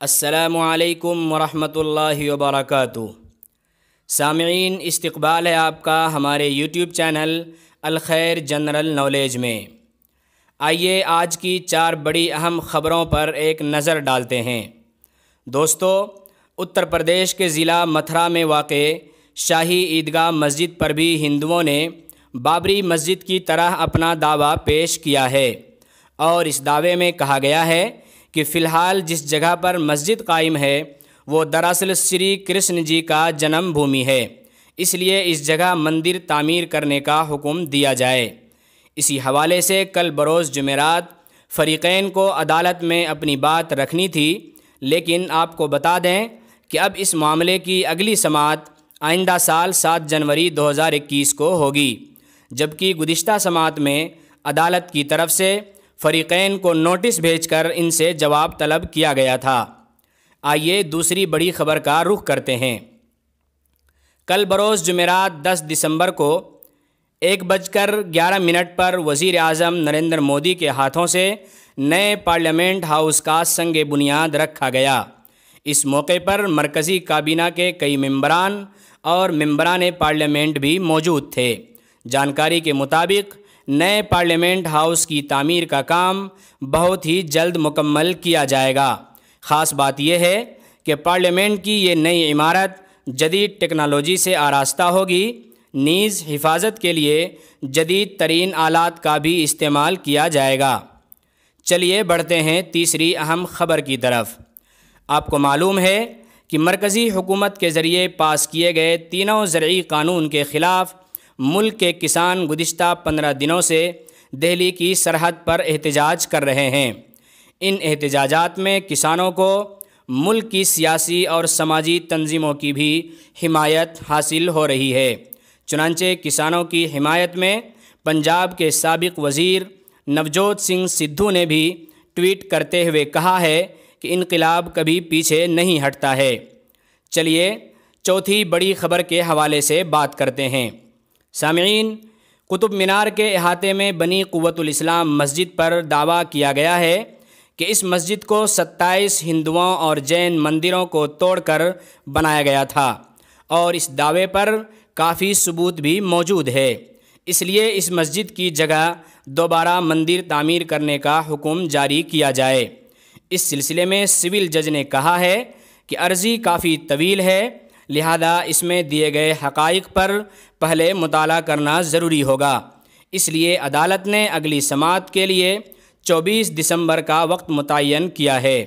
السلام علیکم ورحمۃ اللہ وبرکاتہ۔ سامعین، استقبال ہے آپ کا ہمارے یوٹیوب چینل الخیر جنرل نالج میں۔ آئیے آج کی 4 بڑی اہم خبروں پر ایک نظر ڈالتے ہیں۔ دوستو، اتر پردیش کے ضلع متھرا میں واقع شاہی عیدگاہ مسجد پر بھی ہندوؤں نے بابری مسجد کی طرح اپنا دعویٰ پیش کیا ہے، اور اس دعوے میں کہا گیا ہے کہ فی الحال جس جگہ پر مسجد قائم ہے وہ دراصل شری کرشن جی کا جنم بھومی ہے، اس لیے اس جگہ مندر تعمیر کرنے کا حکم دیا جائے۔ اسی حوالے سے کل بروز جمعرات فریقین کو عدالت میں اپنی بات رکھنی تھی، لیکن آپ کو بتا دیں کہ اب اس معاملے کی اگلی سماعت آئندہ سال 7 جنوری 2021 کو ہوگی، جبکہ گزشتہ سماعت میں عدالت کی طرف سے فریقین کو نوٹس بھیج کر ان سے جواب طلب کیا گیا تھا۔ آئیے دوسری بڑی خبر کا رخ کرتے ہیں۔ کل بروز جمعرات 10 دسمبر کو 1:11 پر وزیر اعظم نریندر مودی کے ہاتھوں سے نئے پارلیمنٹ ہاؤس کا سنگ بنیاد رکھا گیا۔ اس موقع پر مرکزی کابینہ کے کئی ممبران اور ممبران پارلیمنٹ بھی موجود تھے۔ جانکاری کے مطابق نئے پارلیمنٹ ہاؤس کی تعمیر کا کام بہت ہی جلد مکمل کیا جائے گا۔ خاص بات یہ ہے کہ پارلیمنٹ کی یہ نئی عمارت جدید ٹیکنالوجی سے آراستہ ہوگی، نیز حفاظت کے لیے جدید ترین آلات کا بھی استعمال کیا جائے گا۔ چلیے بڑھتے ہیں تیسری اہم خبر کی طرف۔ آپ کو معلوم ہے کہ مرکزی حکومت کے ذریعے پاس کیے گئے تینوں زرعی قانون کے خلاف ملک کے کسان گزشتہ 15 دنوں سے دہلی کی سرحد پر احتجاج کر رہے ہیں۔ ان احتجاجات میں کسانوں کو ملک کی سیاسی اور سماجی تنظیموں کی بھی حمایت حاصل ہو رہی ہے۔ چنانچہ کسانوں کی حمایت میں پنجاب کے سابق وزیر نوجوت سنگھ سدھو نے بھی ٹویٹ کرتے ہوئے کہا ہے کہ انقلاب کبھی پیچھے نہیں ہٹتا ہے۔ چلیے چوتھی بڑی خبر کے حوالے سے بات کرتے ہیں۔ سامعین، قطب مینار کے احاطے میں بنی قوت الاسلام مسجد پر دعویٰ کیا گیا ہے کہ اس مسجد کو 27 ہندوؤں اور جین مندروں کو توڑ کر بنایا گیا تھا، اور اس دعوے پر کافی ثبوت بھی موجود ہے۔ اس لیے اس مسجد کی جگہ دوبارہ مندر تعمیر کرنے کا حکم جاری کیا جائے۔ اس سلسلے میں سول جج نے کہا ہے کہ عرضی کافی طویل ہے، لہذا اس میں دیے گئے حقائق پر پہلے مطالعہ کرنا ضروری ہوگا، اس لیے عدالت نے اگلی سماعت کے لیے 24 دسمبر کا وقت متعین کیا ہے۔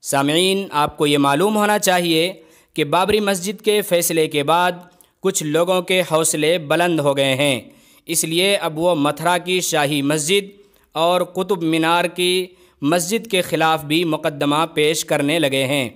سامعین، آپ کو یہ معلوم ہونا چاہیے کہ بابری مسجد کے فیصلے کے بعد کچھ لوگوں کے حوصلے بلند ہو گئے ہیں، اس لیے اب وہ متھرا کی شاہی مسجد اور قطب مینار کی مسجد کے خلاف بھی مقدمہ پیش کرنے لگے ہیں۔